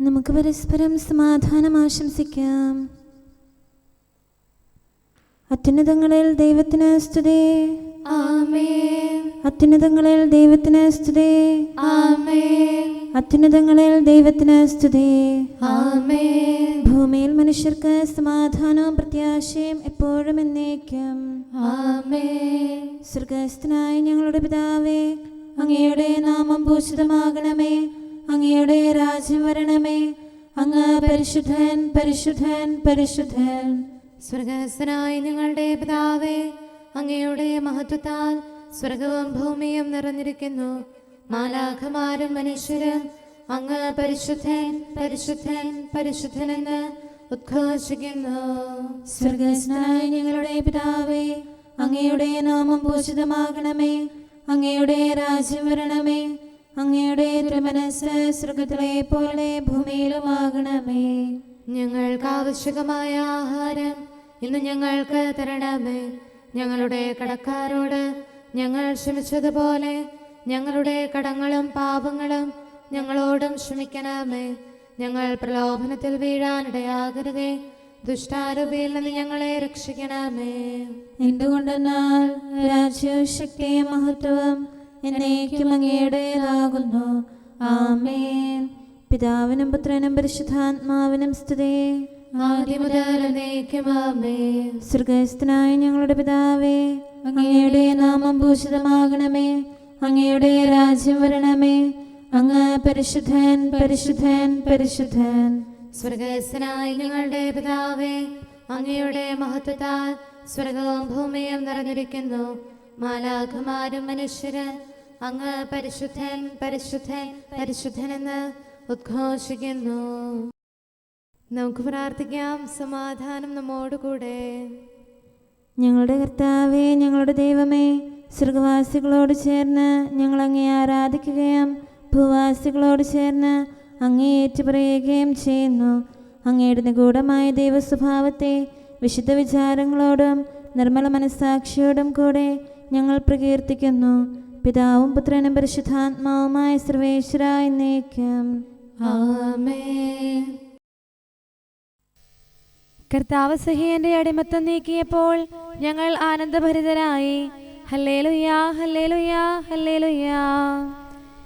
നമുക്ക് പരസ്പരം സമാധാനം ആശംസിക്കാം. അത്യുന്നതങ്ങളിൽ ദൈവത്തിന് സ്തുതി. ആമേൻ. അത്യുന്നതങ്ങളിൽ ദൈവത്തിന് സ്തുതി. ആമേൻ. അത്യുന്നതങ്ങളിൽ ദൈവത്തിന് സ്തുതി. ആമേൻ. ഭൂമിയിൽ മനുഷ്യർക്ക് സമാധാനവും പ്രത്യാശയും എപ്പോഴും എന്നേക്കും. ആമേൻ. സ്വർഗ്ഗസ്ഥനായ ഞങ്ങളുടെ പിതാവേ, അങ്ങയുടെ നാമം പൂജിതമാകണമേ. അങ്ങയുടെ രാജ്യം വരണമേ. അങ്ങ് പരിശുദ്ധൻ, പരിശുദ്ധൻ, പരിശുദ്ധൻ. സ്വർഗ്ഗസ്ഥനായ ഞങ്ങളുടെ പിതാവേ, അങ്ങയുടെ മഹത്വത്താൽ സ്വർഗവും ഭൂമിയും നിറഞ്ഞിരിക്കുന്നു. മാലാഖമാരും മനുഷ്യരും അങ്ങ് പരിശുദ്ധൻ, പരിശുദ്ധൻ, പരിശുദ്ധനെന്ന് ഉദ്ഘോഷിക്കുന്നു. സ്വർഗ്ഗസ്ഥനായ ഞങ്ങളുടെ പിതാവേ, അങ്ങയുടെ നാമം പൂജിതമാകണമേ. അങ്ങയുടെ രാജ്യം വരണമേ. അങ്ങയുടെ തിരുമനസ്സ് സ്വർഗ്ഗത്തിലെ പോലെ ഭൂമിയിലുമാകണമേ. ഞങ്ങൾക്ക് ആവശ്യമായ ആഹാരം ഇന്ന് ഞങ്ങൾക്ക് തരണമേ. ഞങ്ങളുടെ കടക്കാരോട് ഞങ്ങൾ ക്ഷമിച്ചതുപോലെ ഞങ്ങളുടെ കടങ്ങളും പാപങ്ങളും ഞങ്ങളോടും ക്ഷമിക്കണമേ. ഞങ്ങൾ പ്രലോഭനത്തിൽ വീഴാനിടയാകരുതേ. ദുഷ്ടാരൂപിയിൽ നിന്ന് ഞങ്ങളെ രക്ഷിക്കണമേ. എന്തുകൊണ്ടെന്നാൽ രാജ്യവും ശക്തിയും മഹത്വവും എന്നേക്കും അങ്ങയുടേതാകുന്നു. ആമേൻ. പിതാവിനും പുത്രനും പരിശുദ്ധാത്മാവിനും സ്തുതി. ആദ്യം മുതൽ എന്നേക്കും ആമേൻ. സ്വർഗ്ഗസ്ഥനായ ഞങ്ങളുടെ പിതാവേ, അങ്ങയുടെ നാമം പൂജിതമാകണമേ. അങ്ങയുടെ രാജ്യം വരണമേ. അങ്ങ് പരിശുദ്ധൻ, പരിശുദ്ധൻ, പരിശുദ്ധൻ. സ്വർഗ്ഗസ്ഥനായ ഞങ്ങളുടെ പിതാവേ, അങ്ങയുടെ മഹത്വത്താൽ സ്വർഗവും ഭൂമിയും നിറഞ്ഞിരിക്കുന്നു. മാലാഖമാരും മനുഷ്യരും അങ്ങ് പരിശുദ്ധൻ, പരിശുദ്ധൻ, പരിശുദ്ധനെന്ന് ഉദ്ഘോഷിക്കുന്നു. നമുക്ക് പ്രാർത്ഥിക്കാം. സമാധാനം നമ്മോടുകൂടെ. ഞങ്ങളുടെ കർത്താവേ, ഞങ്ങളുടെ ദൈവമേ, സ്വർഗവാസികളോട് ചേർന്ന് ഞങ്ങൾ അങ്ങേ ആരാധിക്കുകയും ഭൂവാസികളോട് ചേർന്ന് അങ്ങേ ഏറ്റുപറയുകയും ചെയ്യുന്നു. അങ്ങയുടെ നിഗൂഢമായ ദൈവസ്വഭാവത്തെ വിശുദ്ധ വിചാരങ്ങളോടും നിർമ്മല മനസ്സാക്ഷിയോടും കൂടെ ഞങ്ങൾ പ്രകീർത്തിക്കുന്നു. പിതാവും പുത്രനും പരിശുദ്ധാത്മാവുമായ സർവേശ്വരായ എന്നേക്കും. ആമേൻ. കർത്താവ് സഹിയന്റെ അടിമത്തം നീക്കിയപ്പോൾ ഞങ്ങൾ ആനന്ദഭരിതരായി. ഹല്ലേലൂയാ, ഹല്ലേലൂയാ, ഹല്ലേലൂയാ.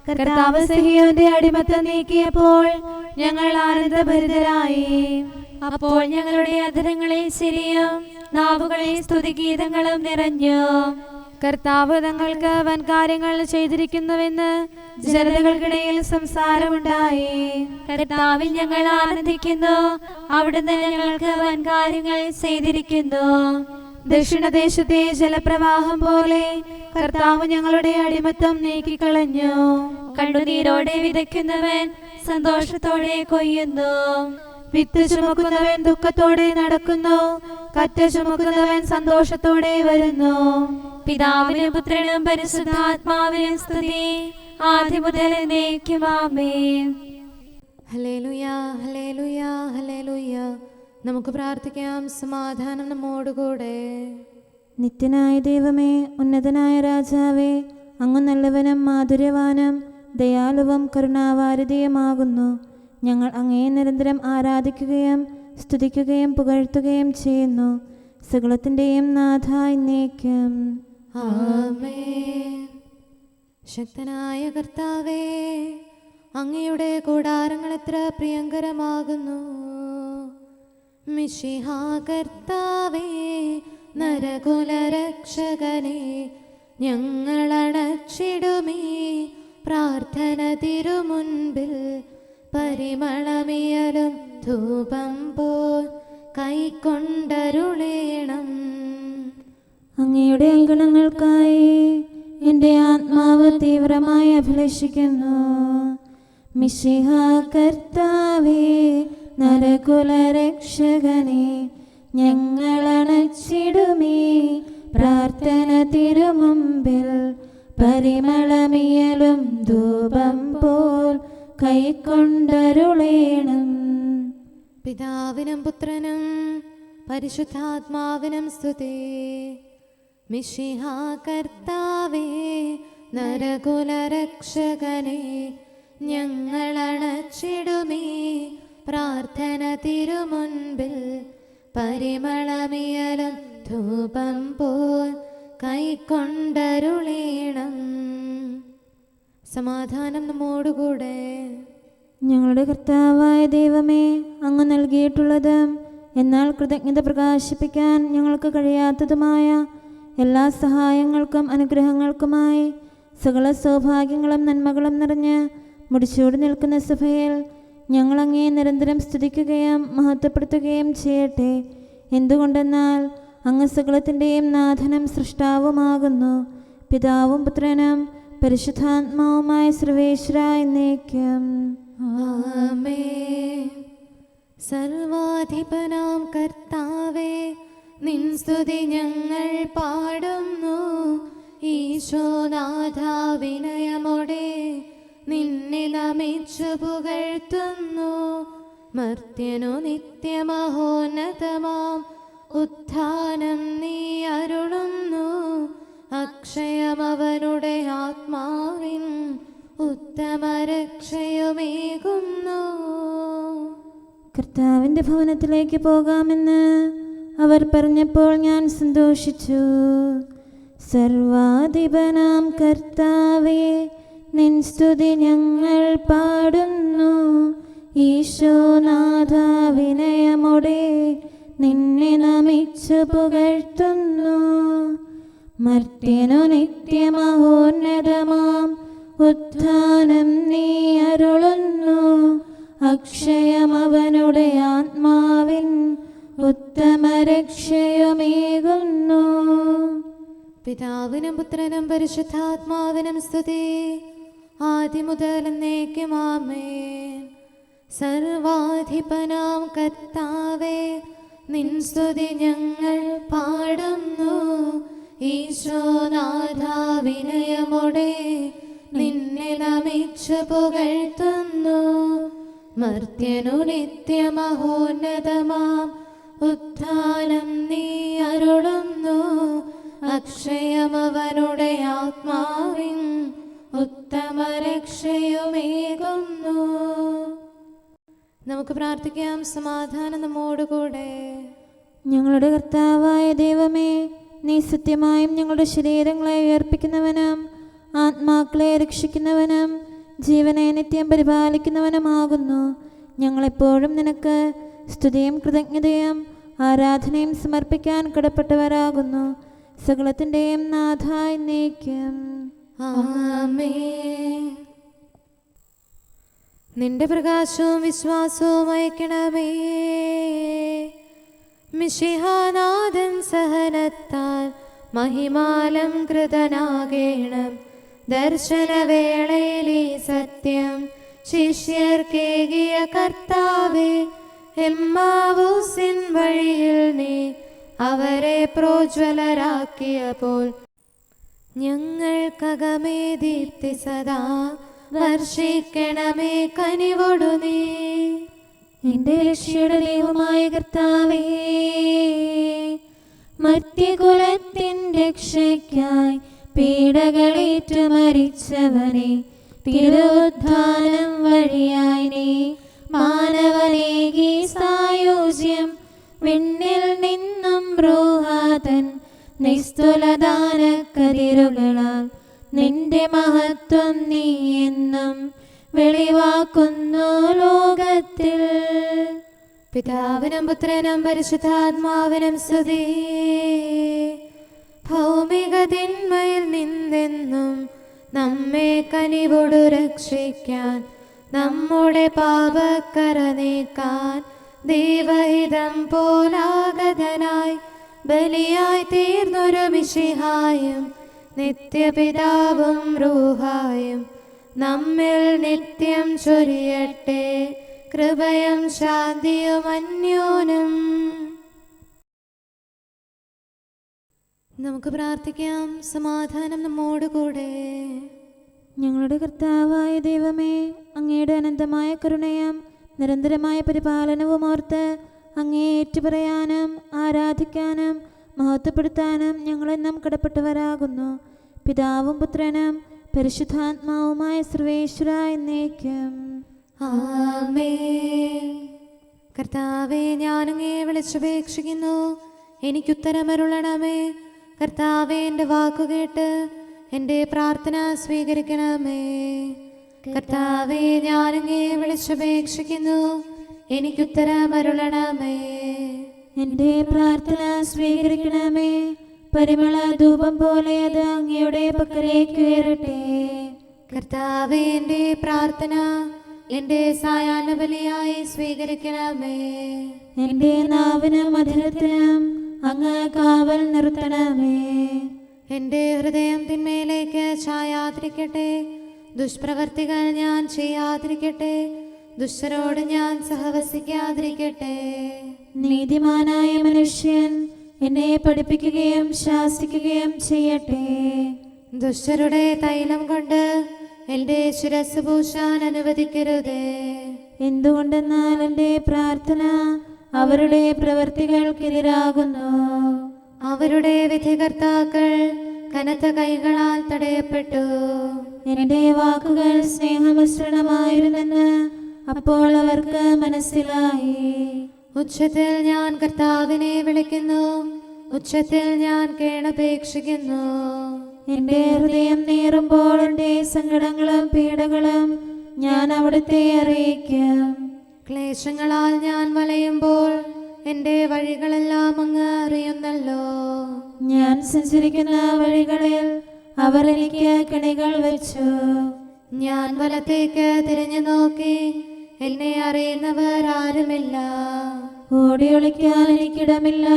കർത്താവ് സഹിയന്റെ അടിമത്തം നീക്കിയപ്പോൾ ഞങ്ങൾ ആനന്ദഭരിതരായി. അപ്പോൾ ഞങ്ങളുടെ അധരങ്ങളിൽ ശരിയും നാവുകളിൽ സ്തുതിഗീതങ്ങളും നിറഞ്ഞു. കർത്താവ് തങ്ങൾക്ക് വൻ കാര്യങ്ങൾ ചെയ്തിരിക്കുന്നുവെന്ന് ജനതകൾക്കിടയിൽ സംസാരമുണ്ടായി. കർത്താവിൽ ഞങ്ങൾ ആനന്ദിക്കുന്നു. അവിടുന്ന് ഞങ്ങൾക്ക് വൻ കാര്യങ്ങൾ ചെയ്തിരിക്കുന്നു. ദക്ഷിണദേശത്തെ ജലപ്രവാഹം പോലെ കർത്താവ് ഞങ്ങളുടെ അടിമത്തം നീക്കിക്കളഞ്ഞു. കണ്ണുനീരോടെ വിതയ്ക്കുന്നവൻ സന്തോഷത്തോടെ കൊയ്യുന്നു. വിത്ത് ചുമക്കുന്നവൻ ദുഃഖത്തോടെ നടക്കുന്നു. കറ്റ ചുമക്കുന്നവൻ സന്തോഷത്തോടെ വരുന്നു. പിതാവിനും പുത്രനും പരിശുദ്ധാത്മാവിനും സ്തുതി. ആദ്യം മുതൽ എന്നേക്കും ആമേൻ. ഹല്ലേലൂയാ, ഹല്ലേലൂയാ, ഹല്ലേലൂയാ. നമുക്ക് പ്രാർത്ഥിക്കാം. സമാധാനം നമ്മോടുകൂടെ. നിത്യനായ ദൈവമേ, ഉന്നതനായ രാജാവേ, അങ്ങ് നല്ലവനും മാധുര്യവാനും ദയാലുവും കരുണാവാരിധിയുമാകുന്നു. ഞങ്ങൾ അങ്ങയെ നിരന്തരം ആരാധിക്കുകയും സ്തുതിക്കുകയും പുകഴ്ത്തുകയും ചെയ്യുന്നു. സകലത്തിൻ്റെയും നാഥ എന്നേക്കും. ആമേൻ. ശക്തനായ കർത്താവേ, അങ്ങയുടെ കൂടാരങ്ങൾ എത്ര പ്രിയങ്കരമാകുന്നു. മിശിഹാ കർത്താവേ, നരകുലരക്ഷകനെ, ഞങ്ങളണച്ചിടുമീ പ്രാർത്ഥന തിരുമുൻപിൽ. പരിമളമിയലും ധൂപം പോൽ കൈക്കൊണ്ടരുളേണം. അങ്ങയുടെ അങ്കണങ്ങൾക്കായി എൻ്റെ ആത്മാവ് തീവ്രമായി അഭിലഷിക്കുന്നു. മിശിഹാ കർത്താവേ, നരകുലരക്ഷകനെ, ഞങ്ങളണച്ചിടുമീ പ്രാർത്ഥന തിരുമുമ്പിൽ. പരിമളമിയലും ധൂപം പോൽ കൈക്കൊണ്ടരുളേണം. പിതാവിനും പുത്രനും പരിശുദ്ധാത്മാവിനും സ്തുതി. മിശിഹാ കർത്താവേ, നരകുലരക്ഷകനെ, ഞങ്ങൾ അണച്ചിടുമേ പ്രാർത്ഥന തിരുമുൻപിൽ. പരിമളമിയലും ധൂപം പോൽ കൈക്കൊണ്ടരുളീണം. സമാധാനം നമ്മോടുകൂടെ. ഞങ്ങളുടെ കർത്താവായ ദൈവമേ, അങ്ങ് നൽകിയിട്ടുള്ളതും എന്നാൽ കൃതജ്ഞത പ്രകാശിപ്പിക്കാൻ ഞങ്ങൾക്ക് കഴിയാത്തതുമായ എല്ലാ സഹായങ്ങൾക്കും അനുഗ്രഹങ്ങൾക്കുമായി സകല സൗഭാഗ്യങ്ങളും നന്മകളും നിറഞ്ഞ് മുടിച്ചൂടി നിൽക്കുന്ന സഭയിൽ ഞങ്ങൾ അങ്ങേ നിരന്തരം സ്തുതിക്കുകയും മഹത്വപ്പെടുത്തുകയും ചെയ്യട്ടെ. എന്തുകൊണ്ടെന്നാൽ അങ്ങ് സകലത്തിൻ്റെയും നാഥനും സൃഷ്ടാവുമാകുന്നു. പിതാവും പുത്രനും പരിശുദ്ധാത്മാവുമായ സർവേശ്വര എന്നേക്കും. ആമേൻ. സർവാധിപനാം കർത്താവേ, നിൻ സ്തുതി ഞങ്ങൾ പാടുന്നു. ഈശോനാഥ വിനയമോടെ നിന്നെ നമിച്ചു പുകഴ്ത്തുന്നു. മർത്യനു നിത്യമഹോന്നതമാം ഉത്ഥാനം നീ അരുളുന്നു. അക്ഷയമവനുടെ ആത്മാവിൻ ഉത്തമരക്ഷയുമേകുന്നു. കർത്താവിൻ്റെ ഭവനത്തിലേക്ക് പോകാമെന്ന് അവർ പറഞ്ഞപ്പോൾ ഞാൻ സന്തോഷിച്ചു. സർവാധിപനാം കർത്താവേ, നിൻ സ്തുതി ഞങ്ങൾ പാടുന്നു. ഈശോനാഥ വിനയമോടെ നിന്നെ നമിച്ചു പുകഴ്ത്തുന്നു. മർത്യനു നിത്യമഹോന്നതമാം ഉത്ഥാനം നീ അരുളുന്നു. അക്ഷയമവനുടെ ആത്മാവിൻ ഉത്തമരക്ഷയുമേകുന്നു. പിതാവിനും പുത്രനും പരിശുദ്ധാത്മാവിനും സ്തുതി, ആദ്യം മുതൽ എന്നേക്കും ആമേൻ. സർവാധിപനാം കർത്താവേ, നിൻ സ്തുതി ഞങ്ങൾ പാടുന്നു. ഈശോനാഥ വിനയമോടെ നിന്നെ നമിച്ചു പുകഴ്ത്തുന്നു. മർത്യനു നിത്യമഹോന്നതമാം ഉത്ഥാനം നീ അരുളുന്നു. അക്ഷയമവനുടെ ആത്മാവിൻ ഉത്തമരക്ഷയുമേകുന്നു. നമുക്ക് പ്രാർത്ഥിക്കാം. സമാധാനം നമ്മോടുകൂടെ. ഞങ്ങളുടെ കർത്താവായ ദൈവമേ, നീ സത്യമായും ഞങ്ങളുടെ ശരീരങ്ങളെ ഉയർപ്പിക്കുന്നവനും ആത്മാക്കളെ രക്ഷിക്കുന്നവനും ജീവനെ നിത്യം പരിപാലിക്കുന്നവനുമാകുന്നു. ഞങ്ങളെപ്പോഴും നിനക്ക് സ്തുതിയും കൃതജ്ഞതയും ആരാധനയും സമർപ്പിക്കാൻ കടപ്പെട്ടവരാകുന്നു. സകലത്തിൻ്റെയും നാഥ എന്നേക്കും. ആമേൻ. നിന്റെ പ്രകാശവും വിശ്വാസവും അയക്കണമേ. മിശിഹാനാഥൻ സഹനത്താൽ മഹിമാലം കൃതനാകേണം. ദർശനവേളയിൽ ഈ സത്യം ശിഷ്യർക്കേകിയ കർത്താവേ, എമ്മാവൂസിൻ വഴിയിൽ നീ അവരെ പ്രോജ്വലരാക്കിയപ്പോൾ ഞങ്ങൾക്കകമേ ദീപ്തി സദാ വർഷിക്കണമേ കനിവൊടു നീ. എൻ്റെ രക്ഷയുടെ ദൈവമായ കർത്താവേ, മർത്യകുലത്തിൻ രക്ഷയ്ക്കായി പീഡകളേറ്റു മരിച്ചവനെ, തിരുവുദ്ധാനം വഴിയായി നീ മാനവനേകി സായുജ്യം. വിണ്ണിൽ നിന്നും റൂഹാതൻ നിസ്തുലദാന കതിരുകളാൽ നിന്റെ മഹത്വം നീ എന്നും വെളിവാക്കുന്നു ലോകത്തിൽ. പിതാവിനും പുത്രനും പരിശുദ്ധാത്മാവിനും സ്തുതി. ഭൗമിക തിന്മയിൽ നിന്നെന്നും നമ്മെ കനിവോടു രക്ഷിക്കാൻ, നമ്മുടെ പാപക്കര നീക്കാൻ ദൈവഹിതം പോലാഗതനായി ബലിയായി തീർന്നൊരു മിശിഹായും നിത്യപിതാവും റൂഹായും നമ്മിൽ നിത്യം ചൊരിയട്ടെ കൃപയും ശാന്തിയും അന്യോനം. നമുക്ക് പ്രാർത്ഥിക്കാം. സമാധാനം നമ്മോടുകൂടെ. ഞങ്ങളുടെ കർത്താവായ ദൈവമേ, അങ്ങയുടെ അനന്തമായ കരുണയും നിരന്തരമായ പരിപാലനവും ഓർത്ത് അങ്ങയെ ഏറ്റുപറയാനും ആരാധിക്കാനും മഹത്വപ്പെടുത്താനും ഞങ്ങളെന്നും കടപ്പെട്ടവരാകുന്നു. പിതാവും പുത്രനും പരിശുദ്ധാത്മാവുമായ സർവേശ്വര എന്നേക്കും. ആമേൻ. കർത്താവേ, ഞാനങ്ങയെ വിളിച്ചപേക്ഷിക്കുന്നു, എനിക്കുത്തരമരുളണമേ. കർത്താവേ, എൻ്റെ വാക്കുകേട്ട് എൻ്റെ പ്രാർത്ഥന സ്വീകരിക്കണമേ. കർത്താവേ, ഞാനങ്ങയെ വിളിച്ചപേക്ഷിക്കുന്നു, എനിക്കുത്തരമരുളണമേ. എൻ്റെ പ്രാർത്ഥന സ്വീകരിക്കണമേ. പരിമള ധൂപം പോലെ അത് അങ്ങയുടെ പക്കലേക്ക് ഉയരട്ടെ. കർത്താവേ, എൻ്റെ പ്രാർത്ഥന എൻ്റെ സായാഹ്ന ബലിയായി സ്വീകരിക്കണമേ. എൻ്റെ നാവിനും മധുരത്തിനും അങ്ങ് കാവൽ നിർത്തണമേ. എൻ്റെ ഹൃദയം തിന്മയിലേക്ക് ചായാതിരിക്കട്ടെ. ദുഷ്പ്രവർത്തികൾ ഞാൻ ചെയ്യാതിരിക്കട്ടെ. ദുഷ്ടരോട് ഞാൻ സഹവസിക്കാതിരിക്കട്ടെ. നീതിമാനായ മനുഷ്യൻ എന്നെ പഠിപ്പിക്കുകയും ശാസിക്കുകയും ചെയ്യട്ടെ. ദുഷ്ടരുടെ തൈലം കൊണ്ട് എൻ്റെ ശിരസ് പൂശാൻ അനുവദിക്കരുതേ. എന്തുകൊണ്ടെന്നാൽ എൻ്റെ പ്രാർത്ഥന അവരുടെ പ്രവൃത്തികൾക്കെതിരാകുന്നു. അവരുടെ വിധികർത്താക്കൾ കനത്ത കൈകളാൽ തടയപ്പെട്ടു. എൻ്റെ വാക്കുകൾ സ്നേഹമിശ്രണമായിരുന്നെന്ന് അപ്പോൾ അവർക്ക് മനസ്സിലായി. ഉച്ചത്തിൽ ഞാൻ കർത്താവിനെ വിളിക്കുന്നു, ഉച്ചത്തിൽ ഞാൻ കേണപേക്ഷിക്കുന്നു. എൻ്റെ ഹൃദയം നീറുമ്പോൾ എൻ്റെ സങ്കടങ്ങളും പീഡകളും ഞാൻ അവിടുത്തെ അറിയിക്കും. ക്ലേശങ്ങളാൽ ഞാൻ വലയുമ്പോൾ എൻ്റെ വഴികളെല്ലാം അങ്ങ് അറിയുന്നല്ലോ. ഞാൻ സഞ്ചരിക്കുന്ന വഴികളിൽ അവർ എനിക്ക് കെണികൾ വെച്ചു. ഞാൻ വലത്തേക്ക് തിരിഞ്ഞു നോക്കി, എന്നെ അറിയുന്നവർ ആരുമില്ല. ഓടി ഒളിക്കാൻ എനിക്കിടമില്ല,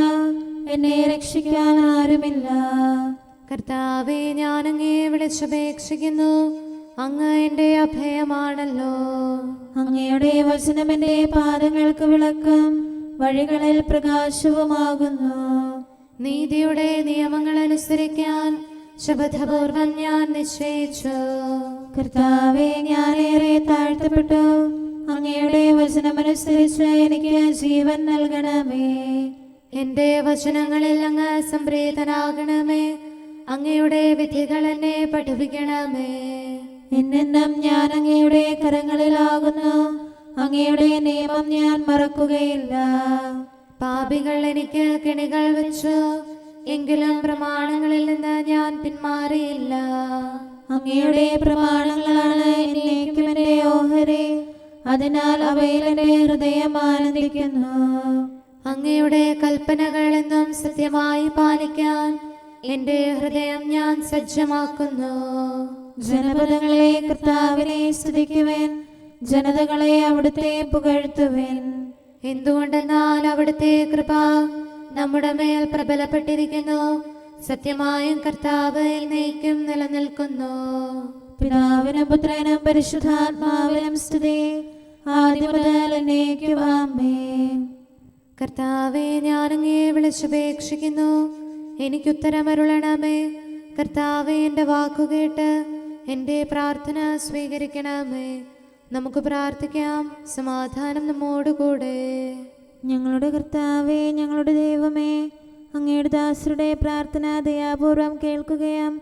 എന്നെ രക്ഷിക്കാൻ ആരുമില്ല. കർത്താവേ, ഞാൻ അങ്ങയെ വിളിച്ചപേക്ഷിക്കുന്നു, അങ്ങ് എൻ്റെ അഭയമാണല്ലോ. അങ്ങയുടെ വചനം എൻ്റെ പാദങ്ങൾക്ക് വിളക്കും വഴികളിൽ പ്രകാശവുമാകുന്നു. നീതിയുടെ നിയമങ്ങൾ അനുസരിക്കാൻ ശപഥപൂർവം ഞാൻ നിശ്ചയിച്ചു. കർത്താവേ, ഞാനേറെ താഴ്ത്തപ്പെട്ടു. അങ്ങയുടെ വചനമനുസരിച്ച് എനിക്ക് ജീവൻ നൽകണമേ. എൻ്റെ വചനങ്ങളിൽ അങ്ങ് സംപ്രീതനാകണമേ. അങ്ങയുടെ വിധികൾ എന്നെ പഠിപ്പിക്കണമേ. എന്നെന്നും ഞാൻ അങ്ങയുടെ കരങ്ങളിലാകുന്നു. അങ്ങയുടെ നിയമം ഞാൻ മറക്കുകയില്ല. പാപികൾ എനിക്ക് കെണികൾ വെച്ചു, എങ്കിലും പ്രമാണങ്ങളിൽ നിന്ന് ഞാൻ പിന്മാറിയില്ല. അങ്ങയുടെ പ്രമാണങ്ങളാണ് എന്നേക്കും എൻ്റെ ഓഹരി. അതിനാൽ അവയിൽ എൻ്റെ ഹൃദയം ആനന്ദിക്കുന്നു. അങ്ങയുടെ കൽപ്പനകൾ എന്നും സത്യമായി പാലിക്കാൻ എൻ്റെ ഹൃദയം ഞാൻ സജ്ജമാക്കുന്നു. ജനപദങ്ങളെ കർത്താവിനെ സ്തുതിക്കുവേൻ, ജനതകളെ അവിടുത്തെ പുകഴ്ത്തുവേൻ. എന്തുകൊണ്ടെന്നാൽ അവിടുത്തെ കൃപ നമ്മുടെ മേൽ പ്രബലപ്പെട്ടിരിക്കുന്നു. സത്യമായും കർത്താവ് എന്നേക്കും നിലനിൽക്കുന്നു. പിതാവിനും പുത്രനും പരിശുദ്ധാത്മാവിനും സ്തുതി, ആദ്യം മുതൽ എന്നേക്കും ആമേൻ. കർത്താവേ, ഞാൻ അങ്ങയെ വിളിച്ചപേക്ഷിക്കുന്നു, എനിക്കുത്തരമരുളണമേ. കർത്താവേ, എൻ്റെ വാക്കുകേട്ട് എൻ്റെ പ്രാർത്ഥന സ്വീകരിക്കണമേ. നമുക്ക് പ്രാർത്ഥിക്കാം. സമാധാനം നമ്മോടുകൂടെ. ഞങ്ങളുടെ കർത്താവേ, ഞങ്ങളുടെ ദൈവമേ, അങ്ങയുടെ ദാസരുടെ പ്രാർത്ഥന ദയാപൂർവം കേൾക്കുകയും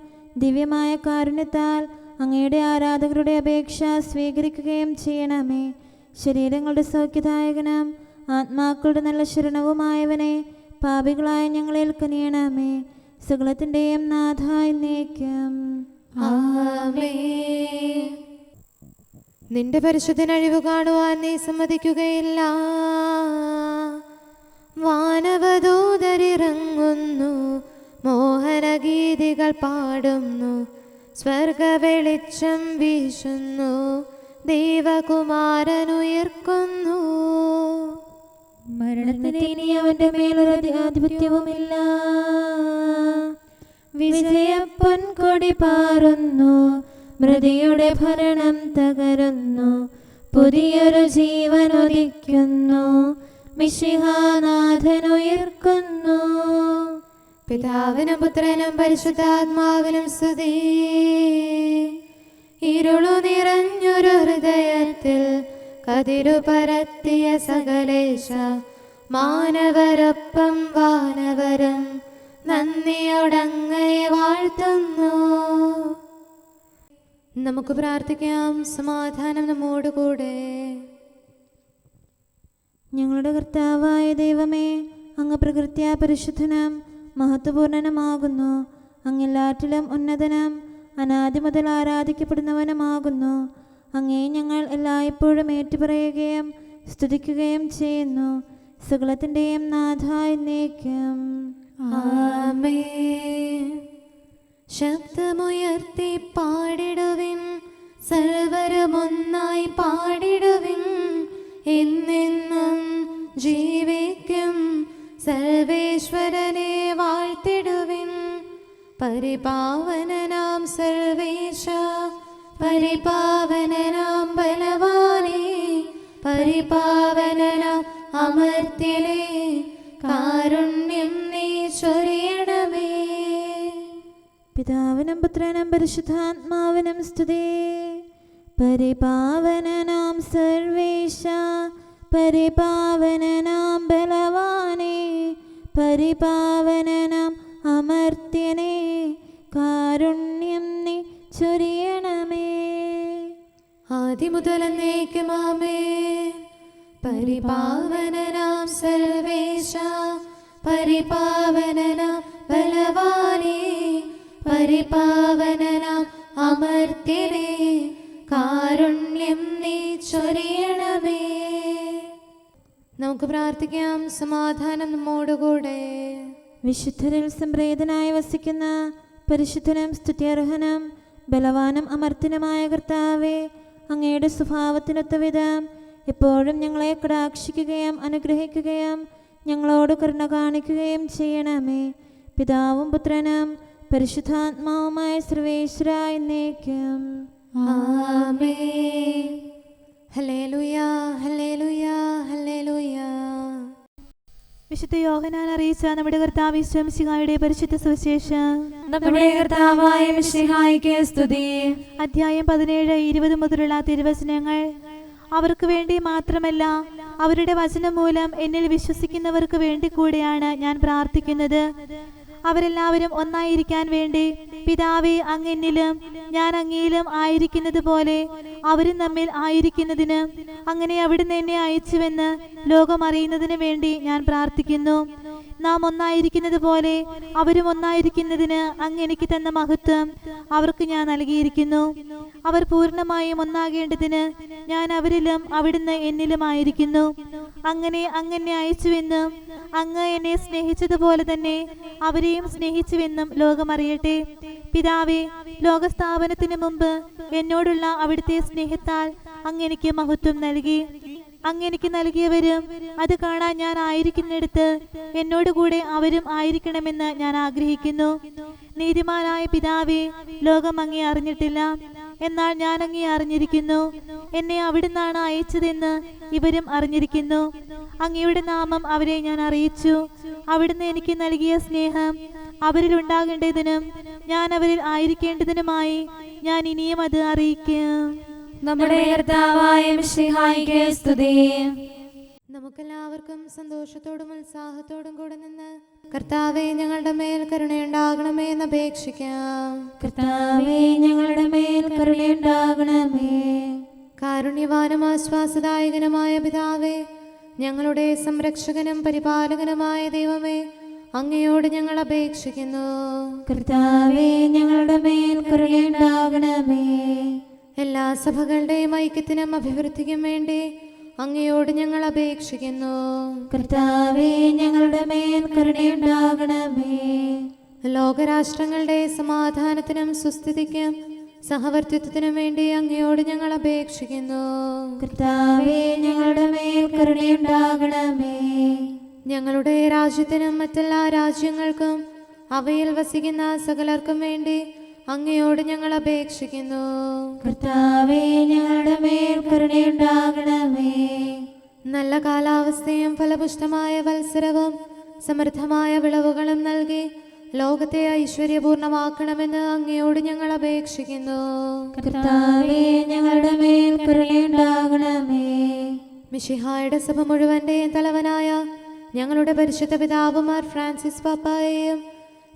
ദിവ്യമായ കാരുണ്യത്താൽ അങ്ങയുടെ ആരാധകരുടെ അപേക്ഷ സ്വീകരിക്കുകയും ചെയ്യണമേ. ശരീരങ്ങളുടെ സൗഖ്യദായകനും ആത്മാക്കളുടെ നല്ല ശരണവുമായവനെ, പാപികളായ ഞങ്ങളിൽ കനിയണമേ. സകലത്തിൻ്റെയും നാഥ എന്നേക്കും ആമേൻ. നിന്റെ പരിശുദ്ധൻ അഴിവ് കാണുവാൻ നീ സമ്മതിക്കുകയില്ല. വാനവദൂതരിറങ്ങുന്നു, മോഹനഗീതികൾ പാടുന്നു. സ്വർഗവെളിച്ചം വീശുന്നു, ദൈവകുമാരനുയർക്കുന്നു. മരണത്തിന് ഇനി അവന്റെ മേലൊരു ആധിപത്യവുമില്ല. വിജയപ്പൊൻകൊടി പാറുന്നു, മൃതിയുടെ ഭരണം തകരുന്നു. പുതിയൊരു ജീവൻ ഉദിക്കുന്നു, മിശിഹാനാഥനുയർക്കുന്നു. പിതാവിനും പുത്രനും പരിശുദ്ധാത്മാവിനും സ്തുതി. ഇരുളു നിറഞ്ഞൊരു ഹൃദയത്തിൽ കതിരു പരത്തിയ സകലേശ, മാനവരൊപ്പം വാനവരും നന്ദിയോടങ്ങയെ വാഴ്ത്തുന്നു. നമുക്ക് പ്രാർത്ഥിക്കാം. സമാധാനം നമ്മോടുകൂടെ. ഞങ്ങളുടെ കർത്താവായ ദൈവമേ, അങ്ങ് പ്രകൃത്യാ പരിശുദ്ധനും മഹത്വപൂർണനുമാകുന്നു. അങ്ങെല്ലാറ്റിലും ഉന്നതനും അനാദി മുതൽ ആരാധിക്കപ്പെടുന്നവനുമാകുന്നു. അങ്ങേ ഞങ്ങൾ എല്ലായ്പ്പോഴും ഏറ്റുപറയുകയും സ്തുതിക്കുകയും ചെയ്യുന്നു. സകലത്തിൻ്റെയും നാഥ എന്നേക്കും. ആമേൻ. ശബ്ദമുയർത്തി പാടിടുവിൻ, സർവരുമൊന്നായി പാടിടുവിൻ. എന്നെന്നും ജീവിക്കും സർവേശ്വരനെ വാഴ്ത്തിടുവിൻ. പരിപാവനനാം സർവേശ, പരിപാവനനാം ബലവാനേ, പരിപാവനനാം അമർത്യനേ, കാരുണ്യം നീ ചൊരിയണമേ. പിതാവിനും പുത്രനും പരിശുദ്ധാത്മാവിനും സ്തുതി. പരിപാവനനാം സർവേശ, പരിപാവനനാം ബലവാനേ, പരിപാവനനാം അമർത്യനേ, കാരുണ്യം നീ ചൊരിയണമേ. ആദിമുതൽ എന്നേക്കും ആമേൻ. പരിപാവനനാം സർവേശ, പരിപാവനനാം ബലവാനേ, പരിപാവനനാം അമർത്യനേ, കാരുണ്യം നീ ചൊരിയണമേ. നമുക്ക് പ്രാർത്ഥിക്കാം. സമാധാനം നമ്മോടുകൂടെ. വിശുദ്ധരിൽ സംപ്രീതനായി വസിക്കുന്ന പരിശുദ്ധനും സ്തുത്യർഹനും ബലവാനും അമർത്യനുമായ കർത്താവേ, അങ്ങയുടെ സ്വഭാവത്തിനൊത്ത വിധം എപ്പോഴും ഞങ്ങളെ കടാക്ഷിക്കുകയും അനുഗ്രഹിക്കുകയും ഞങ്ങളോട് കരുണ കാണിക്കുകയും ചെയ്യണമേ. പിതാവും പുത്രനും പരിശുദ്ധാത്മാവുമായ സർവേശ്വര എന്നേക്കും. ആമേൻ. ഹല്ലേലൂയ, ഹല്ലേലൂയ, ഹല്ലേലൂയ. വിശുദ്ധ യോഹന്നാൻ അറിയിച്ച നമ്മുടെ കർത്താവ് ഈശോ മിശിഹായുടെ പരിശുദ്ധ സുവിശേഷം. നമ്മുടെ കർത്താവായ മിശിഹായ്ക്ക് സ്തുതി. അധ്യായം 17, 20 മുതലുള്ള തിരുവചനങ്ങൾ. അവർക്ക് വേണ്ടി മാത്രമല്ല, അവരുടെ വചനം മൂലം എന്നിൽ വിശ്വസിക്കുന്നവർക്ക് വേണ്ടി കൂടെയാണ് ഞാൻ പ്രാർത്ഥിക്കുന്നത്. അവരെല്ലാവരും ഒന്നായിരിക്കാൻ വേണ്ടി, പിതാവേ, അങ്ങ് എന്നിലും ഞാൻ അങ്ങയിലും ആയിരിക്കുന്നത് പോലെ അവരും നമ്മിൽ ആയിരിക്കുന്നതിന്, അങ്ങനെ അവിടുന്ന് എന്നെ അയച്ചുവെന്ന് ലോകം അറിയുന്നതിന് വേണ്ടി ഞാൻ പ്രാർത്ഥിക്കുന്നു. നാം ഒന്നായിരിക്കുന്നത് പോലെ അവരും ഒന്നായിരിക്കുന്നതിന് അങ്ങ് എനിക്ക് തന്ന മഹത്വം അവർക്ക് ഞാൻ നൽകിയിരിക്കുന്നു. അവർ പൂർണ്ണമായും ഒന്നാകേണ്ടതിന് ഞാൻ അവരിലും അവിടുന്ന് എന്നിലും ആയിരിക്കുന്നു. അങ്ങനെ അങ്ങ് അയച്ചുവെന്നും അങ്ങ് എന്നെ സ്നേഹിച്ചതുപോലെ തന്നെ അവരെയും സ്നേഹിച്ചുവെന്നും ലോകം അറിയട്ടെ. പിതാവേ, ലോകസ്ഥാപനത്തിന് മുമ്പ് എന്നോടുള്ള അവിടുത്തെ സ്നേഹത്താൽ അങ്ങ് എനിക്ക് മഹത്വം നൽകി. അങ്ങ് എനിക്ക് നൽകിയവരും അത് കാണാൻ ഞാൻ ആയിരിക്കുന്നിടത്ത് എന്നോടുകൂടെ അവരും ആയിരിക്കണമെന്ന് ഞാൻ ആഗ്രഹിക്കുന്നു. നീതിമാനായ പിതാവേ, ലോകം അങ്ങേ അറിഞ്ഞിട്ടില്ല, എന്നാൽ ഞാൻ അങ്ങേ അറിഞ്ഞിരിക്കുന്നു. എന്നെ അവിടുന്നാണ് അയച്ചതെന്ന് ഇവരും അറിഞ്ഞിരിക്കുന്നു. അങ്ങയുടെ നാമം അവരെ ഞാൻ അറിയിച്ചു. അവിടുന്ന് എനിക്ക് നൽകിയ സ്നേഹം അവരിൽ ഉണ്ടാകേണ്ടതിനും ഞാൻ അവരിൽ ആയിരിക്കേണ്ടതിനുമായി ഞാൻ ഇനിയും അത് അറിയിക്കും. നമ്മുടെ കർത്താവായ മിശിഹായ്ക്ക് സ്തുതി. നമുക്കെല്ലാവർക്കും സന്തോഷത്തോടും ഉത്സാഹത്തോടും കൂടെ നിന്ന് കർത്താവേ, ഞങ്ങളുടെ മേൽ കരുണയുണ്ടാകണമേ എന്ന് അപേക്ഷിക്കാം. കർത്താവേ, ഞങ്ങളുടെ മേൽ കരുണയുണ്ടാകണമേ. കാരുണ്യവാനും ആശ്വാസദായകനുമായ പിതാവേ, ഞങ്ങളുടെ സംരക്ഷകനും പരിപാലകനുമായ ദൈവമേ, അങ്ങയോട് ഞങ്ങൾ അപേക്ഷിക്കുന്നു. കർത്താവേ, ഞങ്ങളുടെ മേൽ കരുണയുണ്ടാകണമേ. എല്ലാ സഭകളുടെയും ഐക്യത്തിനും അഭിവൃദ്ധിക്കും വേണ്ടി അങ്ങയോട് ഞങ്ങൾ അപേക്ഷിക്കുന്നു. കർത്താവേ, ഞങ്ങളുടെ മേൽ കരുണയുണ്ടാകണമേ. ലോകരാഷ്ട്രങ്ങളുടെ സമാധാനത്തിനും സുസ്ഥിതിക്കും സഹവർത്തിത്വത്തിനും വേണ്ടി അങ്ങയോട് ഞങ്ങൾ അപേക്ഷിക്കുന്നു. കർത്താവേ, ഞങ്ങളുടെ മേൽ കരുണയുണ്ടാകണമേ. ഞങ്ങളുടെ രാജ്യത്തിനും മറ്റെല്ലാ രാജ്യങ്ങൾക്കും അവയിൽ വസിക്കുന്ന സകലർക്കും വേണ്ടി അങ്ങയോട് ഞങ്ങൾ അപേക്ഷിക്കുന്നു. കർത്താവേ, ഞങ്ങളുടെ മേൽ കരുണയുണ്ടാകണമേ. നല്ല കാലാവസ്ഥയും ഫലപുഷ്ടമായ വത്സരവും സമൃദ്ധമായ വിളവുകളും നൽകി ലോകത്തെ ഐശ്വര്യപൂർണമാക്കണമെന്ന് അങ്ങയോട് ഞങ്ങൾ അപേക്ഷിക്കുന്നു. കർത്താവേ, ഞങ്ങളുടെ മേൽ കരുണയുണ്ടാകണമേ. മിശിഹായുടെ സഭ മുഴുവന്റെയും തലവനായ ഞങ്ങളുടെ പരിശുദ്ധ പിതാവുമാർ ഫ്രാൻസിസ് പാപ്പായെയും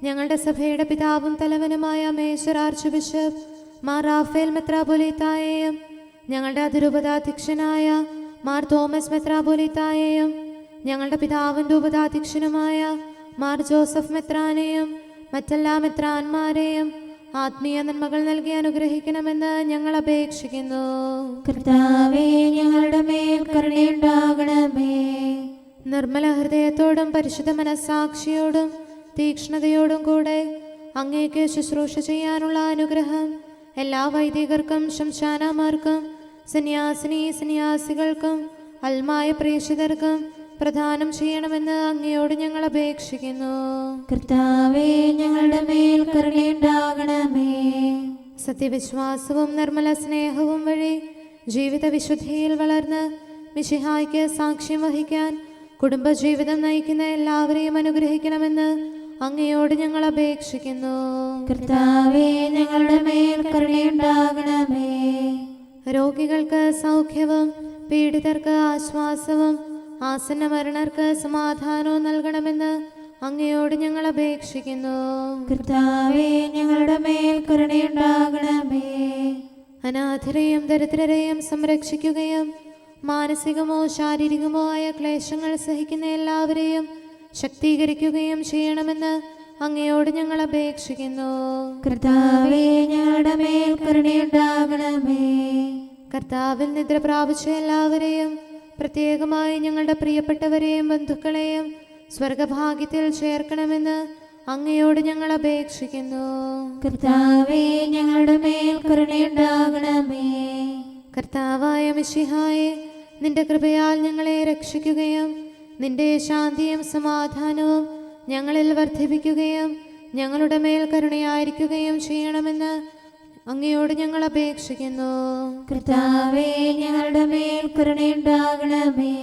ഞങ്ങളുടെ സഭയുടെ പിതാവും തലവനുമായ major archbishop Mar Raphael മെത്രാപൊലീത്തായെയും ഞങ്ങളുടെ അതിരൂപതാധ്യക്ഷനായ മാർ തോമസ് മെത്രാപൊലീത്തായെയും ഞങ്ങളുടെ പിതാവിൻ രൂപതാധ്യക്ഷനുമായ മാർ ജോസഫ് മെത്രാനെയും മറ്റെല്ലാ മെത്രാന്മാരെയും ആത്മീയ നന്മകൾ നൽകി അനുഗ്രഹിക്കണമെന്ന് ഞങ്ങൾ അപേക്ഷിക്കുന്നു. കർത്താവേ, ഞങ്ങളുടെ മേൽ കരുണയുണ്ടാകണമേ. നിർമ്മല ഹൃദയത്തോടും പരിശുദ്ധ മനസ്സാക്ഷിയോടും തീക്ഷ്ണതയോടും കൂടെ അങ്ങേക്ക് ശുശ്രൂഷ ചെയ്യാനുള്ള അനുഗ്രഹം എല്ലാ വൈദികർക്കും ശംശാനമാർക്കും സന്യാസികൾക്കും അൽമായ പ്രേക്ഷിതർക്കും പ്രദാനം ചെയ്യണമെന്ന് അങ്ങയോട് ഞങ്ങൾ അപേക്ഷിക്കുന്നു. കർത്താവേ, ഞങ്ങളുടെ മേൽ കരുണയുണ്ടാകണമേ. സത്യവിശ്വാസവും നിർമ്മല സ്നേഹവും വഴി ജീവിത വിശുദ്ധിയിൽ വളർന്ന് മിശിഹായ്ക്ക് സാക്ഷ്യം വഹിക്കാൻ കുടുംബജീവിതം നയിക്കുന്ന എല്ലാവരെയും അനുഗ്രഹിക്കണമെന്ന് അങ്ങയോട് ഞങ്ങൾ അപേക്ഷിക്കുന്നു. കർത്താവേ, ഞങ്ങളുടെ മേൽ കരുണയുണ്ടാകണമേ. രോഗികൾക്ക് സൗഖ്യവും പീഡിതർക്ക് ആശ്വാസവും ആസന്ന മരണർക്ക് സമാധാനവും നൽകണമെന്ന് അങ്ങയോട് ഞങ്ങൾ അപേക്ഷിക്കുന്നു. കർത്താവേ, ഞങ്ങളുടെ മേൽ കരുണയുണ്ടാകണമേ. അനാഥരെയും ദരിദ്രരെയും സംരക്ഷിക്കുകയും മാനസികമോ ശാരീരികമോ ആയ ക്ലേശങ്ങൾ സഹിക്കുന്ന എല്ലാവരെയും ശക്തീകരിക്കുകയും ചെയ്യണമെന്ന് അങ്ങയോട് ഞങ്ങൾ അപേക്ഷിക്കുന്നു. കർത്താവേ, ഞങ്ങളുടെ മേൽ കരുണയുണ്ടാകണമേ. കർത്താവിൽ നിദ്ര പ്രാപിച്ച എല്ലാവരെയും പ്രത്യേകമായി ഞങ്ങളുടെ പ്രിയപ്പെട്ടവരെയും ബന്ധുക്കളെയും സ്വർഗഭാഗ്യത്തിൽ ചേർക്കണമെന്ന് അങ്ങയോട് ഞങ്ങൾ അപേക്ഷിക്കുന്നു. കർത്താവേ, ഞങ്ങളുടെ മേൽ കരുണയുണ്ടാകണമേ. കർത്താവായ മിശിഹായെ, നിന്റെ കൃപയാൽ ഞങ്ങളെ രക്ഷിക്കുകയും നിന്റെ ശാന്തിയും സമാധാനവും ഞങ്ങളിൽ വർദ്ധിപ്പിക്കുകയും ഞങ്ങളുടെ മേൽ കരുണയായിരിക്കുകയും ചെയ്യണമെന്ന് അങ്ങയോട് ഞങ്ങൾ അപേക്ഷിക്കുന്നു. കർത്താവേ, ഞങ്ങളുടെ മേൽ കരുണയുണ്ടാകണമേ.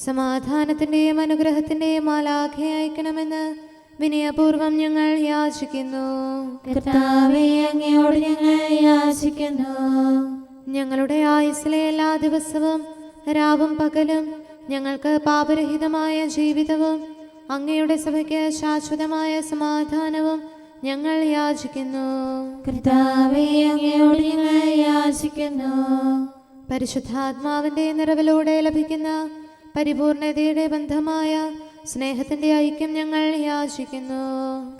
സമാധാനത്തിന്റെയും അനുഗ്രഹത്തിന്റെയും മാലാഖയെ അയക്കണമെന്ന് വിനയപൂർവം ഞങ്ങൾ യാചിക്കുന്നു. കർത്താവേ, അങ്ങയോട് ഞങ്ങൾ യാചിക്കുന്നു. ഞങ്ങളുടെ ആയുസ്സിലെ എല്ലാ ദിവസവും രാവും പകലും ഞങ്ങൾക്ക് പാപരഹിതമായ ജീവിതവും അങ്ങയുടെ സഭയ്ക്ക് ശാശ്വതമായ സമാധാനവും ഞങ്ങൾ യാചിക്കുന്നു. കർത്താവേ, അങ്ങയോട് ഞങ്ങൾ യാചിക്കുന്നു. പരിശുദ്ധാത്മാവിന്റെ നിറവിലൂടെ ലഭിക്കുന്ന പരിപൂർണതയുടെ ബന്ധമായ സ്നേഹത്തിന്റെ ഐക്യം ഞങ്ങൾ യാചിക്കുന്നു.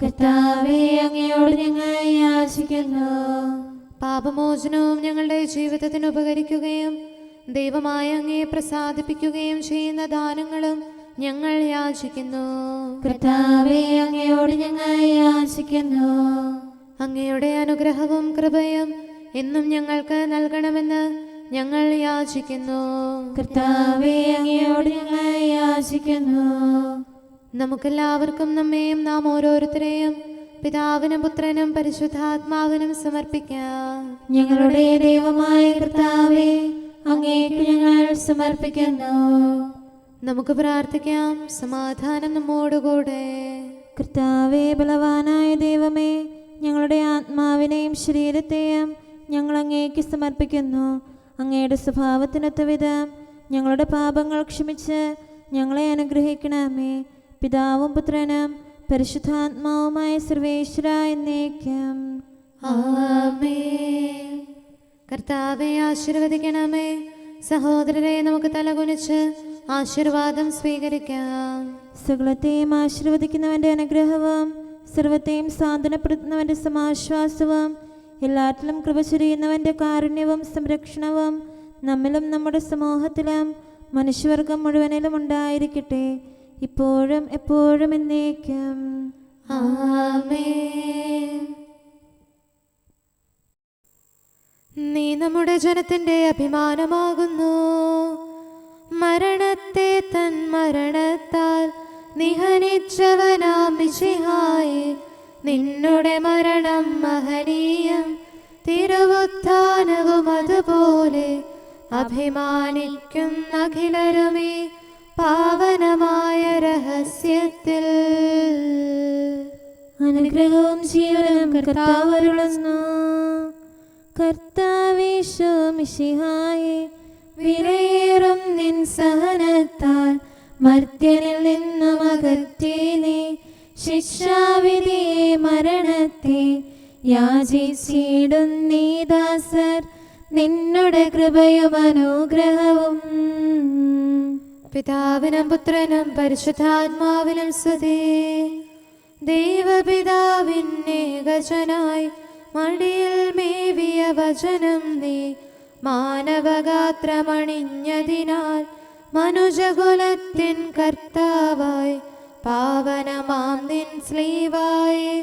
കർത്താവേ, അങ്ങയോട് ഞങ്ങൾ യാചിക്കുന്നു. പാപമോചനവും ഞങ്ങളുടെ ജീവിതത്തിന് ഉപകരിക്കുകയും ദൈവമായ അങ്ങയെ പ്രസാദിപ്പിക്കുകയും ചെയ്യുന്ന ദാനങ്ങളും ഞങ്ങൾ യാചിക്കുന്നു. കർത്താവേ, അങ്ങയോട് ഞങ്ങൾ യാചിക്കുന്നു. അങ്ങയുടെ അനുഗ്രഹവും കൃപയും എന്നും ഞങ്ങൾക്ക് നൽകണമെന്ന് ഞങ്ങൾ യാചിക്കുന്നു. കർത്താവേ, അങ്ങയോട് ഞങ്ങൾ യാചിക്കുന്നു. നമുക്കെല്ലാവർക്കും നമ്മെയും നാം ഓരോരുത്തരെയും പിതാവിനും പുത്രനും പരിശുദ്ധാത്മാവിനും സമർപ്പിക്കാം. ഞങ്ങളുടെ ദൈവമായ കർത്താവേ, അങ്ങേക്ക് ഞങ്ങൾ സമർപ്പിക്കുന്നു. നമുക്ക് പ്രാർത്ഥിക്കാം. സമാധാനം നമ്മോടുകൂടെ. കർത്താവേ, ബലവാനായ ദൈവമേ, ഞങ്ങളുടെ ആത്മാവിനെയും ശരീരത്തെയും ഞങ്ങൾ അങ്ങേക്ക് സമർപ്പിക്കുന്നു. അങ്ങയുടെ സ്വഭാവത്തിനൊത്ത വിധം ഞങ്ങളുടെ പാപങ്ങൾ ക്ഷമിച്ച് ഞങ്ങളെ അനുഗ്രഹിക്കണമേ. പിതാവും പുത്രനും പരിശുദ്ധാത്മാവുമായ സർവേശ്വര എന്നേക്കും ആമേൻ. കർത്താവെ ആശീർവദിക്കണമേ. സഹോദരരെ, നമുക്ക് തലകുനിച്ച് ആശീർവാദം സ്വീകരിക്കാം. സകലത്തെയും ആശീർവദിക്കുന്നവന്റെ അനുഗ്രഹവും സർവത്തെയും സാന്ത്വനപ്പെടുത്തുന്നവന്റെ സമാശ്വാസവും എല്ലാറ്റിലും കൃപ ചൊരിയുന്നവന്റെ കാരുണ്യവും സംരക്ഷണവും നമ്മിലും നമ്മുടെ സമൂഹത്തിലും മനുഷ്യവർഗം മുഴുവനിലും ഉണ്ടായിരിക്കട്ടെ, ഇപ്പോഴും എപ്പോഴും എന്നേക്കും ആമേൻ. നീ നമ്മുടെ ജനത്തിന്റെ അഭിമാനമാകുന്നു. മരണത്തെ തൻ മരണത്താൽ നിഹനിച്ചവനാം മിശിഹായേ, നിന്നുടെ മരണം മഹനീയം, തിരുവുത്ഥാനവും അതുപോലെ അഭിമാനിക്കുന്ന അഖിലരുമേ പാവനമായ രഹസ്യത്തിൽ. അനുഗ്രഹവും ജീവനും കർത്താവ് അരുളുന്നു. കർത്താവീശോ മിശിഹായേ, വിലയേറും നിൻ സഹനത്താൽ മർത്യനിൽ നിന്നും അകറ്റി നീ ശിക്ഷാവിധിയെ മരണത്തെ യാചിച്ചിടുന്നീ ദാസർ നിന്നുടെ കൃപയും അനുഗ്രഹവും. പിതാവിനും പുത്രനും പരിശുദ്ധാത്മാവിനും സ്തുതി. ദൈവപിതാവിന്നേകജനായി മടിയിൽ മേവിയ വചനം നീ മാനവഗാത്രമണിഞ്ഞതിനാൽ മനുജകുലത്തിൻ കർത്താവായി പാവനമാം നിൻ സ്ലീവായി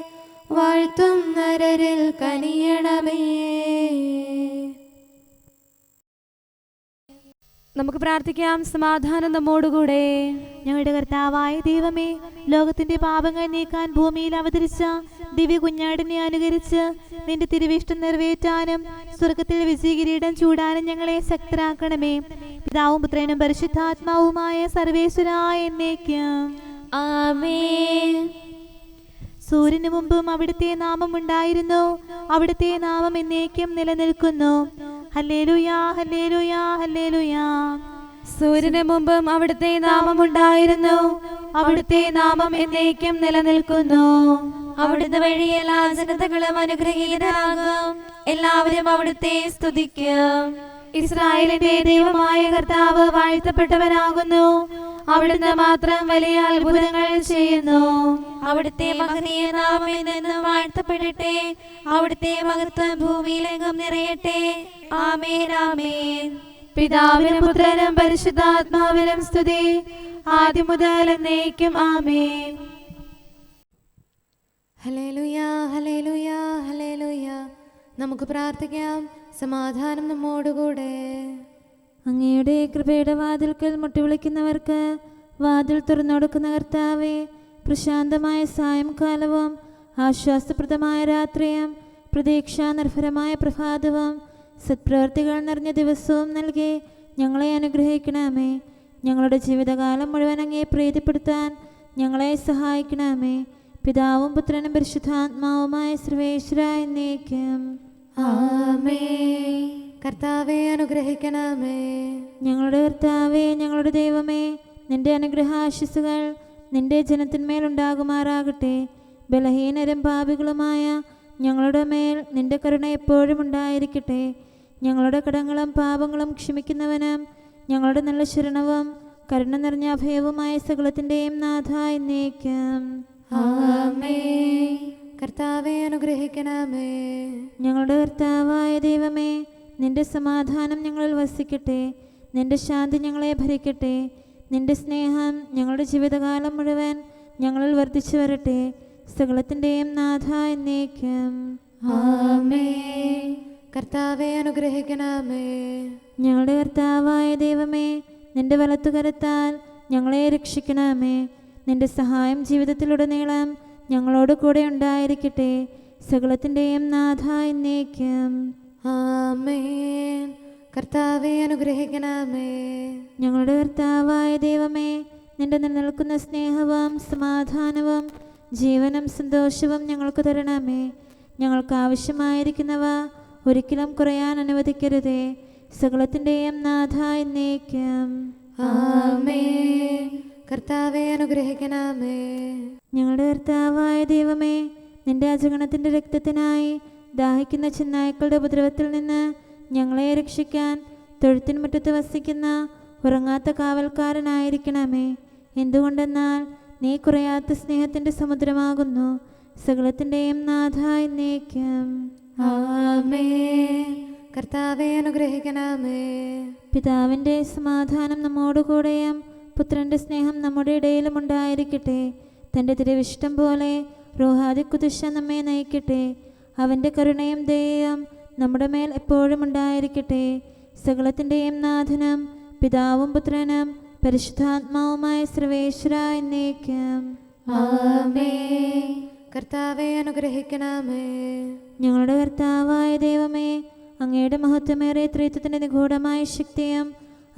വാഴ്ത്തും നരരിൽ കനിയണമേ. നമുക്ക് പ്രാർത്ഥിക്കാം. സമാധാനം നമ്മോടുകൂടെ. ഞങ്ങളുടെ കർത്താവായ ദൈവമേ, ലോകത്തിന്റെ പാപങ്ങൾ നീക്കാൻ ഭൂമിയിൽ അവതരിച്ച ദിവ്യ കുഞ്ഞാടിനെ അനുകരിച്ച് നിന്റെ തിരുവിഷ്ടം നിറവേറ്റാനും സ്വർഗത്തിൽ വിജയകിരീടം ചൂടാനും ഞങ്ങളെ ശക്തരാക്കണമേ. പിതാവും പുത്രനും പരിശുദ്ധാത്മാവുമായ സർവേശ്വരായ എന്നേക്കും ആമേൻ. സൂര്യന് മുമ്പും അവിടുത്തെ നാമം ഉണ്ടായിരുന്നു, അവിടുത്തെ നാമം എന്നേക്കും നിലനിൽക്കുന്നു. ഹല്ലേലൂയാ, ഹല്ലേലൂയാ, ഹല്ലേലൂയാ. സൂര്യന് മുമ്പും അവിടുത്തെ നാമമുണ്ടായിരുന്നു, അവിടുത്തെ നാമം എന്നേക്കും നിലനിൽക്കുന്നു. അവിടുത്തെ വഴി എല്ലാ ജനതകളും അനുഗ്രഹീതരാകും, എല്ലാവരും അവിടുത്തെ സ്തുതിക്കും. ഇസ്രായേലിന്റെ ദൈവമായ കർത്താവ് വാഴ്ത്തപ്പെട്ടവനാകുന്നു, അവിടുന്ന് മാത്രം വലിയ അത്ഭുതങ്ങൾ ചെയ്യുന്നു. അവിടുത്തെ മഹനീയ നാമം എന്നും വാഴ്ത്തപ്പെടട്ടെ, അവിടുത്തെ മഹത്വം ഭൂമിയിലെങ്ങും നിറയട്ടെ. ആമേൻ, ആമേൻ. പിതാവിനും പുത്രനും പരിശുദ്ധാത്മാവിനും സ്തുതി, ആദ്യം മുതൽ എന്നേക്കും ആമേൻ. ഹല്ലേലൂയാ, ഹല്ലേലൂയാ, ഹല്ലേലൂയാ. നമുക്ക് പ്രാർത്ഥിക്കാം. സമാധാനം നമ്മോടുകൂടെ. അങ്ങയുടെ കൃപയുടെ വാതിൽക്കൽ മുട്ടിവിളിക്കുന്നവർക്ക് വാതിൽ തുറന്നുകൊടുക്കുന്ന കർത്താവേ, പ്രശാന്തമായ സായംകാലവും ആശ്വാസപ്രദമായ രാത്രിയും പ്രതീക്ഷാനിർഭരമായ പ്രഭാതവും സത്പ്രവർത്തികൾ നിറഞ്ഞ ദിവസവും നൽകി ഞങ്ങളെ അനുഗ്രഹിക്കണമേ. ഞങ്ങളുടെ ജീവിതകാലം മുഴുവൻ അങ്ങയെ പ്രീതിപ്പെടുത്താൻ ഞങ്ങളെ സഹായിക്കണമേ. പിതാവും പുത്രനും പരിശുദ്ധാത്മാവുമായ സർവേശ്വരായ എന്നേക്കും ആമേൻ. കർത്താവേ അനുഗ്രഹിക്കണമേ. ഞങ്ങളുടെ കർത്താവേ, ഞങ്ങളുടെ ദൈവമേ, നിന്റെ അനുഗ്രഹാശിസുകൾ നിന്റെ ജനത്തിന്മേലുണ്ടാകുമാറാകട്ടെ. ബലഹീനരും പാപികളുമായ ഞങ്ങളുടെ മേൽ നിന്റെ കരുണ എപ്പോഴും ഉണ്ടായിരിക്കട്ടെ. ഞങ്ങളുടെ കടങ്ങളും പാപങ്ങളും ക്ഷമിക്കുന്നവനും ഞങ്ങളുടെ നല്ല ശരണവും കരുണ നിറഞ്ഞ അഭയവുമായ സകലത്തിൻ്റെയും നാഥ എന്നേക്കും ആമേൻ. കർത്താവേ അനുഗ്രഹിക്കണമേ. ഞങ്ങളുടെ കർത്താവായ ദൈവമേ, നിന്റെ സമാധാനം ഞങ്ങളിൽ വസിക്കട്ടെ, നിന്റെ ശാന്തി ഞങ്ങളെ ഭരിക്കട്ടെ. നിന്റെ സ്നേഹം ഞങ്ങളുടെ ജീവിതകാലം മുഴുവൻ ഞങ്ങളിൽ വർദ്ധിച്ചു വരട്ടെ. സകലത്തിൻ്റെയും നാഥ എന്നേക്കും ആമേൻ. കർത്താവേ അനുഗ്രഹിക്കണമേ. ഞങ്ങളുടെ കർത്താവായ ദൈവമേ, നിന്റെ വലത്തുകരത്താൽ ഞങ്ങളെ രക്ഷിക്കണമേ. നിന്റെ സഹായം ജീവിതത്തിലുടനീളം ഞങ്ങളോട് കൂടെ ഉണ്ടായിരിക്കട്ടെ. സകലത്തിൻ്റെയും നാഥ എന്നേക്കും ആമേൻ. കർത്താവേ അനുഗ്രഹിക്കണമേ. ഞങ്ങളുടെ കർത്താവായ ദൈവമേ, നിന്റെ നിലനിൽക്കുന്ന സ്നേഹവും സമാധാനവും ജീവനും സന്തോഷവും ഞങ്ങൾക്ക് തരണമേ. ഞങ്ങൾക്ക് ആവശ്യമായിരിക്കുന്നവ ഒരിക്കലും കുറയാൻ അനുവദിക്കരുതേ. സകലത്തിൻ്റെയും നാഥ എന്നേക്കും ആമേൻ. കർത്താവേ അനുഗ്രഹിക്കണമേ. ഞങ്ങളുടെ കർത്താവായ ദൈവമേ, നിന്റെ അജഗണത്തിൻ്റെ രക്തത്തിനായി ദാഹിക്കുന്ന ചെന്നായ്ക്കളുടെ ഉപദ്രവത്തിൽ നിന്ന് ഞങ്ങളെ രക്ഷിക്കാൻ തൊഴുത്തിൻ മുറ്റത്ത് വസിക്കുന്ന ഉറങ്ങാത്ത കാവൽക്കാരനായിരിക്കണമേ. എന്തുകൊണ്ടെന്നാൽ നീ കുറയാത്ത സ്നേഹത്തിൻ്റെ സമുദ്രമാകുന്നു. സകലത്തിൻ്റെയും നാഥ എന്നേക്കും ആമേൻ. കർത്താവേ അനുഗ്രഹിക്കണമേ. പിതാവിൻ്റെ സമാധാനം നമ്മോടുകൂടെയും പുത്രൻ്റെ സ്നേഹം നമ്മുടെ ഇടയിലും ഉണ്ടായിരിക്കട്ടെ. തൻ്റെ തിരുവിഷ്ടം പോലെ റൂഹാദിക്കുദിശ നമ്മെ നയിക്കട്ടെ. അവൻ്റെ കരുണയും ദയയും നമ്മുടെ മേൽ എപ്പോഴും ഉണ്ടായിരിക്കട്ടെ. സകലത്തിൻ്റെയും നാഥനും പിതാവും പുത്രനും പരിശുദ്ധാത്മാവുമായ സർവേശ്വര എന്നേക്കും ആമേൻ. കർത്താവേ അനുഗ്രഹിക്കണമേ. ഞങ്ങളുടെ കർത്താവായ ദൈവമേ, അങ്ങയുടെ മഹത്വമേറിയ ത്രിത്വത്തിൻ്റെ നിഗൂഢമായ ശക്തിയും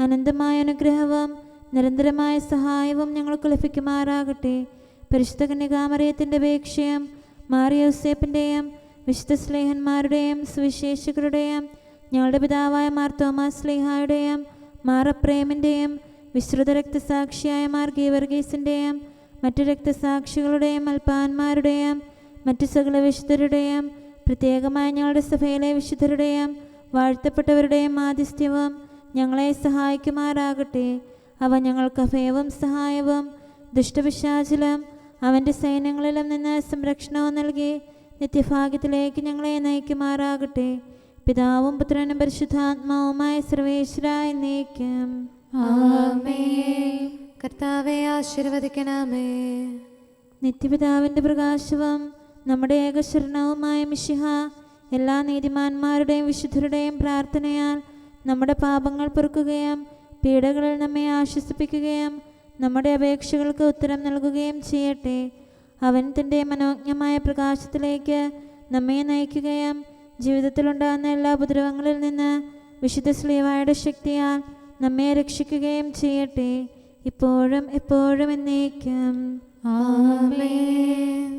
അനന്തമായ അനുഗ്രഹവും നിരന്തരമായ സഹായവും ഞങ്ങൾക്ക് ലഭിക്കുമാറാകട്ടെ. പരിശുദ്ധ കന്യകാമറിയത്തിൻ്റെ അപേക്ഷയും മാറിയോസേപ്പിൻ്റെയും വിശുദ്ധ സ്ലേഹന്മാരുടെയും സുവിശേഷകരുടെയും ഞങ്ങളുടെ പിതാവായ മാർ തോമാസ് സ്ലീഹായുടെയും മാർ അപ്രേമിൻ്റെയും വിശ്രുത രക്തസാക്ഷിയായ മാർ ഗീവർഗീസിൻ്റെയും മറ്റു രക്തസാക്ഷികളുടെയും അൽപ്പാന്മാരുടെയും മറ്റു സകല വിശുദ്ധരുടെയും പ്രത്യേകമായി ഞങ്ങളുടെ സഭയിലെ വിശുദ്ധരുടെയും വാഴ്ത്തപ്പെട്ടവരുടെയും മാധ്യസ്ഥ്യവും ഞങ്ങളെ സഹായിക്കുമാറാകട്ടെ. അവ ഞങ്ങൾക്ക് അഭയവും സഹായവും ദുഷ്ടപിശാചിലും അവൻ്റെ സൈന്യങ്ങളിലും നിന്ന് സംരക്ഷണവും നൽകി നിത്യഭാഗ്യത്തിലേക്ക് ഞങ്ങളെ നയിക്കുമാറാകട്ടെ. പിതാവും പുത്രനും പരിശുദ്ധാത്മാവുമായ സർവേശ്വരായ എന്നേക്കും ആമേൻ. കർത്താവെ ആശീർവദിക്കണമേ. നിത്യപിതാവിൻ്റെ പ്രകാശവും നമ്മുടെ ഏകശരണവുമായ മിശിഹ എല്ലാ നീതിമാന്മാരുടെയും വിശുദ്ധരുടെയും പ്രാർത്ഥനയാൽ നമ്മുടെ പാപങ്ങൾ പൊറുക്കുകയും പീഡകളിൽ നമ്മെ ആശ്വസിപ്പിക്കുകയും നമ്മുടെ അപേക്ഷകൾക്ക് ഉത്തരം നൽകുകയും ചെയ്യട്ടെ. അവൻ തൻ്റെ മനോജ്ഞമായ പ്രകാശത്തിലേക്ക് നമ്മെ നയിക്കുകയും ജീവിതത്തിലുണ്ടാകുന്ന എല്ലാ ഉപദ്രവങ്ങളിൽ നിന്ന് വിശുദ്ധ ശ്ലീഹായുടെ ശക്തിയാൽ നമ്മെ രക്ഷിക്കുകയും ചെയ്യട്ടെ, ഇപ്പോഴും എപ്പോഴും എന്നേക്കും ആമേൻ.